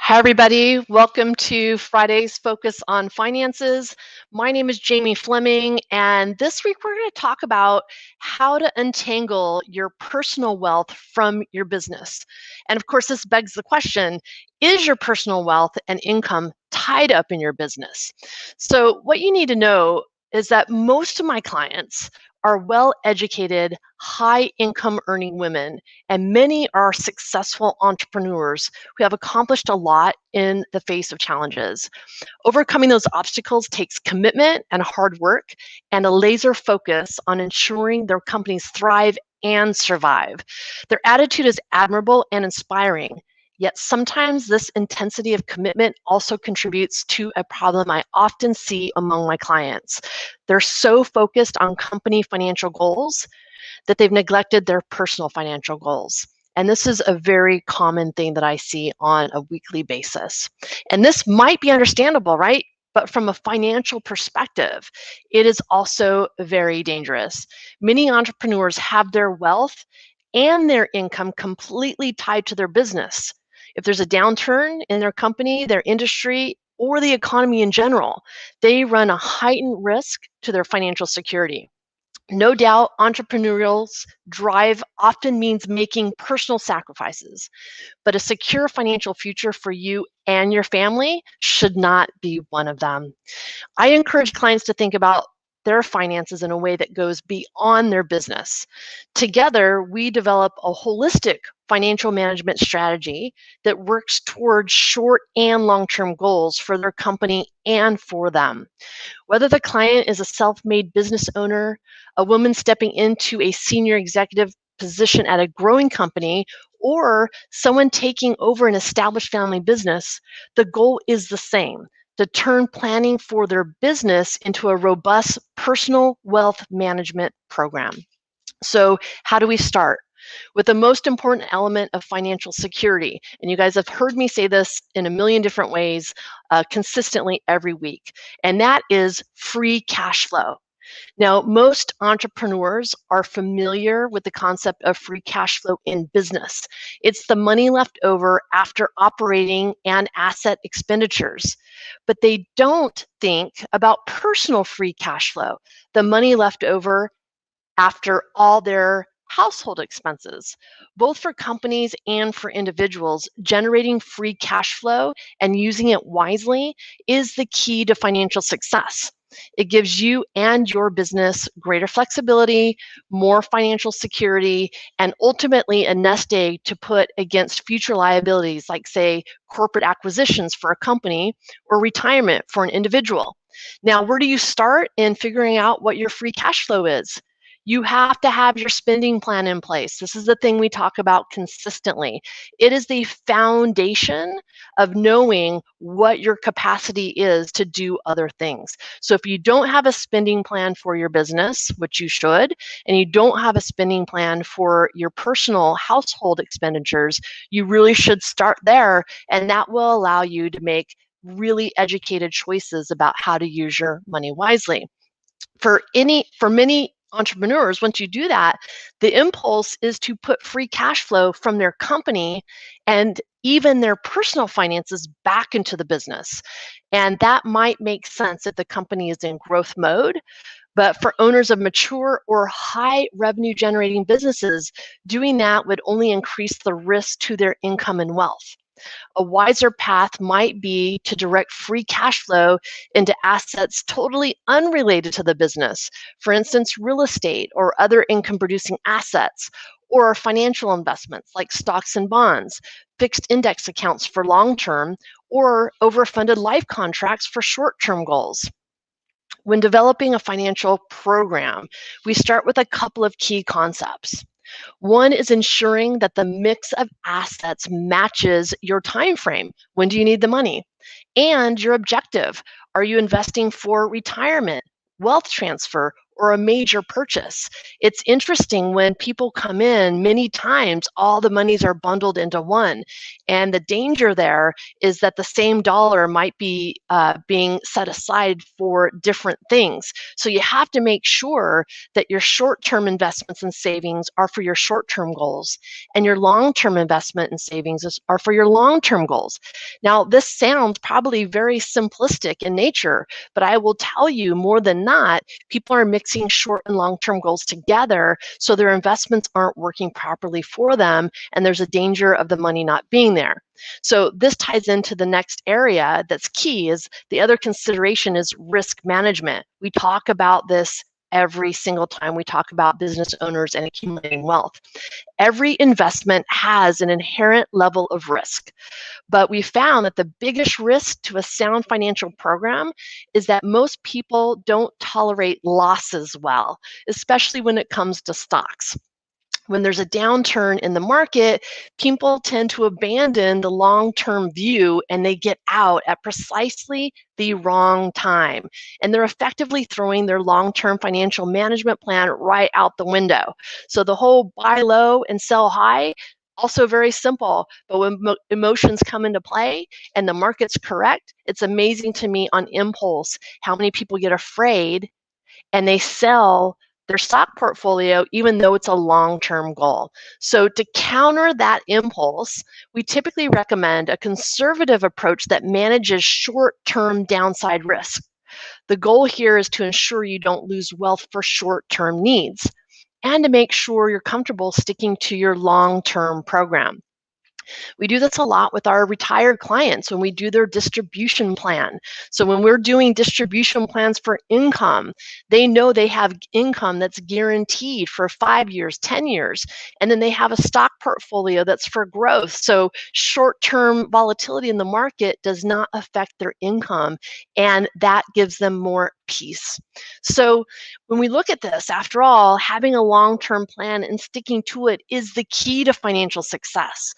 Hi, everybody. Welcome to Friday's Focus on Finances. My name is Jamie Fleming, and this week we're going to talk about how to untangle your personal wealth from your business. And of course, this begs the question, is your personal wealth and income tied up in your business? So, what you need to know is that most of my clients are well-educated, high-income earning women, and many are successful entrepreneurs who have accomplished a lot in the face of challenges. Overcoming those obstacles takes commitment and hard work and a laser focus on ensuring their companies thrive and survive. Their attitude is admirable and inspiring. Yet sometimes this intensity of commitment also contributes to a problem I often see among my clients. They're so focused on company financial goals that they've neglected their personal financial goals. And this is a very common thing that I see on a weekly basis. And this might be understandable, right? But from a financial perspective, it is also very dangerous. Many entrepreneurs have their wealth and their income completely tied to their business. If there's a downturn in their company, their industry, or the economy in general, they run a heightened risk to their financial security. No doubt, entrepreneurial's drive often means making personal sacrifices, but a secure financial future for you and your family should not be one of them. I encourage clients to think about their finances in a way that goes beyond their business. Together, we develop a holistic financial management strategy that works towards short and long-term goals for their company and for them. Whether the client is a self-made business owner, a woman stepping into a senior executive position at a growing company, or someone taking over an established family business, the goal is the same: to turn planning for their business into a robust personal wealth management program. So, how do we start? With the most important element of financial security. And you guys have heard me say this in a million different ways consistently every week, and that is free cash flow. Now, most entrepreneurs are familiar with the concept of free cash flow in business. It's the money left over after operating and asset expenditures. But they don't think about personal free cash flow, the money left over after all their household expenses. Both for companies and for individuals, generating free cash flow and using it wisely is the key to financial success. It gives you and your business greater flexibility, more financial security, and ultimately a nest egg to put against future liabilities like, say, corporate acquisitions for a company or retirement for an individual. Now, where do you start in figuring out what your free cash flow is? You have to have your spending plan in place. This is the thing we talk about consistently. It is the foundation of knowing what your capacity is to do other things. So if you don't have a spending plan for your business, which you should, and you don't have a spending plan for your personal household expenditures, you really should start there, and that will allow you to make really educated choices about how to use your money wisely. For many entrepreneurs, once you do that, the impulse is to put free cash flow from their company and even their personal finances back into the business. And that might make sense if the company is in growth mode. But for owners of mature or high revenue generating businesses, doing that would only increase the risk to their income and wealth. A wiser path might be to direct free cash flow into assets totally unrelated to the business. For instance, real estate or other income producing assets, or financial investments like stocks and bonds, fixed index accounts for long term, or overfunded life contracts for short term goals. When developing a financial program, we start with a couple of key concepts. One is ensuring that the mix of assets matches your time frame. When do you need the money? And your objective. Are you investing for retirement, wealth transfer, or a major purchase. It's interesting when people come in, many times all the monies are bundled into one. And the danger there is that the same dollar might be being set aside for different things. So you have to make sure that your short-term investments and savings are for your short-term goals, and your long-term investment and savings are for your long-term goals. Now, this sounds probably very simplistic in nature, but I will tell you more than not, people are mixing short and long-term goals together, so their investments aren't working properly for them, and there's a danger of the money not being there. So this ties into the next area that's key. Is the other consideration is risk management. We talk about this every single time we talk about business owners and accumulating wealth. Every investment has an inherent level of risk, but we found that the biggest risk to a sound financial program is that most people don't tolerate losses well, especially when it comes to stocks. When there's a downturn in the market, people tend to abandon the long-term view and they get out at precisely the wrong time. And they're effectively throwing their long-term financial management plan right out the window. So the whole buy low and sell high, also very simple, but when emotions come into play and the market's correct, it's amazing to me on impulse how many people get afraid and they sell their stock portfolio even though it's a long-term goal. So to counter that impulse, we typically recommend a conservative approach that manages short-term downside risk. The goal here is to ensure you don't lose wealth for short-term needs and to make sure you're comfortable sticking to your long-term program. We do this a lot with our retired clients when we do their distribution plan. So when we're doing distribution plans for income, they know they have income that's guaranteed for 5 years, 10 years, and then they have a stock portfolio that's for growth. So short-term volatility in the market does not affect their income, and that gives them more peace. So when we look at this, after all, having a long-term plan and sticking to it is the key to financial success.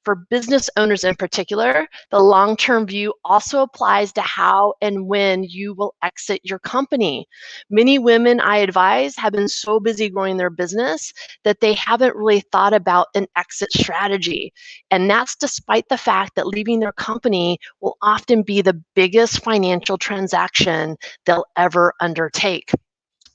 For business owners in particular, the long-term view also applies to how and when you will exit your company. Many women I advise have been so busy growing their business that they haven't really thought about an exit strategy. And that's despite the fact that leaving their company will often be the biggest financial transaction they'll ever undertake.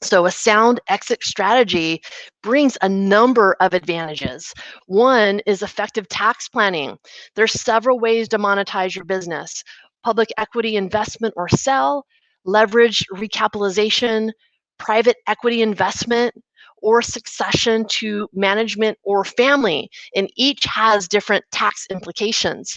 So a sound exit strategy brings a number of advantages. One is effective tax planning. There's several ways to monetize your business: public equity investment or sell, leverage recapitalization, private equity investment, or succession to management or family. And each has different tax implications.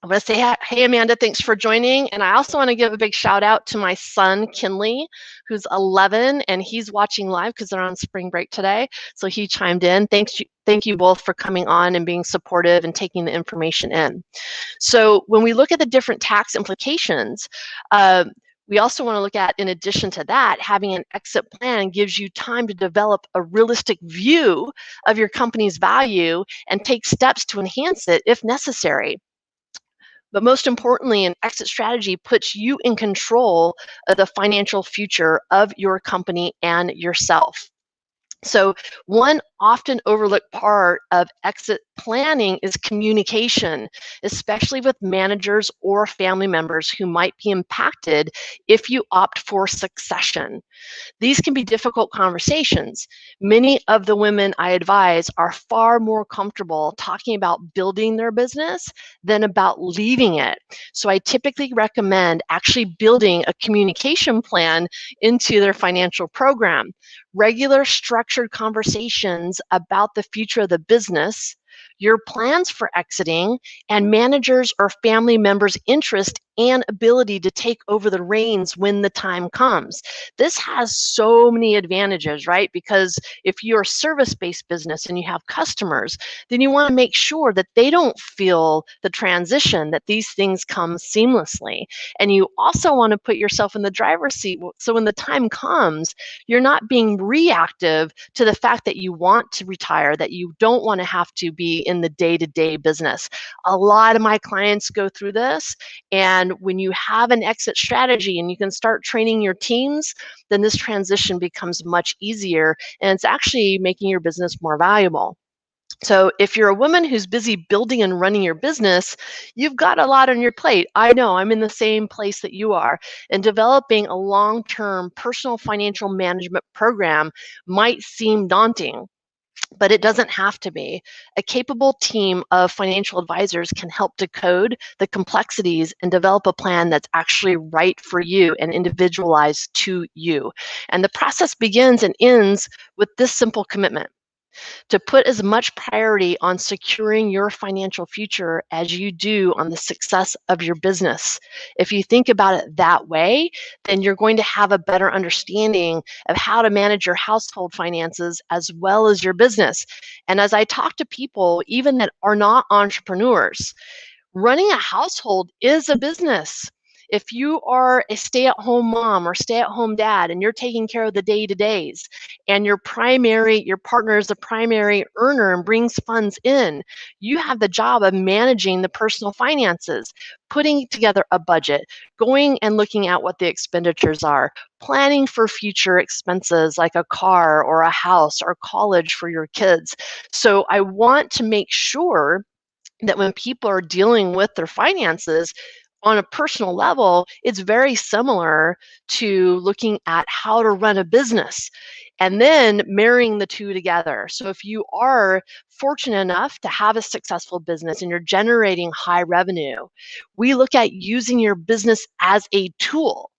I want to say, hey, Amanda, thanks for joining. And I also want to give a big shout out to my son, Kinley, who's 11, and he's watching live because they're on spring break today. So he chimed in. Thank you both for coming on and being supportive and taking the information in. So when we look at the different tax implications, we also want to look at, in addition to that, having an exit plan gives you time to develop a realistic view of your company's value and take steps to enhance it if necessary. But most importantly, an exit strategy puts you in control of the financial future of your company and yourself. So one often overlooked part of exit planning is communication, especially with managers or family members who might be impacted if you opt for succession. These can be difficult conversations. Many of the women I advise are far more comfortable talking about building their business than about leaving it. So I typically recommend actually building a communication plan into their financial program. Regular structured conversations about the future of the business, your plans for exiting, and managers or family members' interest and ability to take over the reins when the time comes. This has so many advantages, right? Because if you're a service-based business and you have customers, then you want to make sure that they don't feel the transition, that these things come seamlessly. And you also want to put yourself in the driver's seat. So when the time comes, you're not being reactive to the fact that you want to retire, that you don't want to have to be in the day-to-day business. A lot of my clients go through this, and And when you have an exit strategy and you can start training your teams, then this transition becomes much easier, and it's actually making your business more valuable. So if you're a woman who's busy building and running your business, you've got a lot on your plate. I know, I'm in the same place that you are. And developing a long-term personal financial management program might seem daunting, but it doesn't have to be. A capable team of financial advisors can help decode the complexities and develop a plan that's actually right for you and individualized to you. And the process begins and ends with this simple commitment: to put as much priority on securing your financial future as you do on the success of your business. If you think about it that way, then you're going to have a better understanding of how to manage your household finances as well as your business. And as I talk to people, even that are not entrepreneurs, running a household is a business. If you are a stay-at-home mom or stay-at-home dad and you're taking care of the day-to-days, and your partner is the primary earner and brings funds in, you have the job of managing the personal finances, putting together a budget, going and looking at what the expenditures are, planning for future expenses like a car or a house or college for your kids. So I want to make sure that when people are dealing with their finances on a personal level, it's very similar to looking at how to run a business and then marrying the two together. So if you are fortunate enough to have a successful business and you're generating high revenue, we look at using your business as a tool.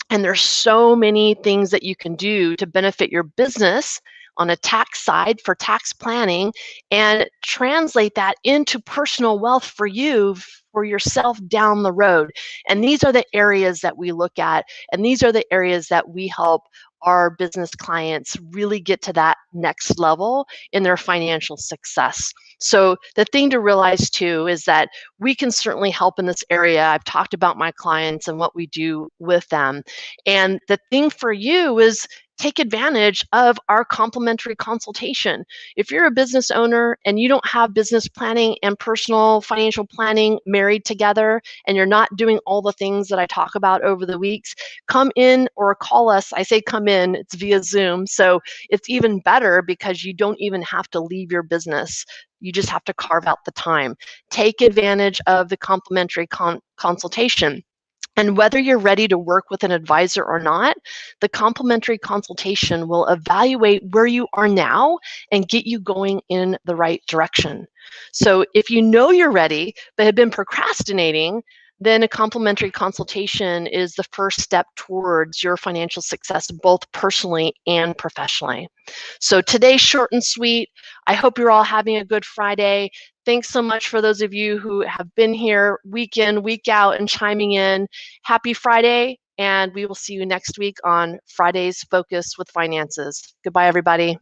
And there's so many things that you can do to benefit your business on a tax side for tax planning and translate that into personal wealth for you, for yourself down the road. And these are the areas that we look at, and these are the areas that we help our business clients really get to that next level in their financial success. So the thing to realize too is that we can certainly help in this area. I've talked about my clients and what we do with them. And the thing for you is take advantage of our complimentary consultation. If you're a business owner and you don't have business planning and personal financial planning married together, and you're not doing all the things that I talk about over the weeks, come in or call us. I say come in, it's via Zoom. So it's even better because you don't even have to leave your business. You just have to carve out the time. Take advantage of the complimentary consultation. And whether you're ready to work with an advisor or not, the complimentary consultation will evaluate where you are now and get you going in the right direction. So if you know you're ready but have been procrastinating, then a complimentary consultation is the first step towards your financial success, both personally and professionally. So today's short and sweet. I hope you're all having a good Friday. Thanks so much for those of you who have been here week in, week out, and chiming in. Happy Friday, and we will see you next week on Friday's Focus with Finances. Goodbye, everybody.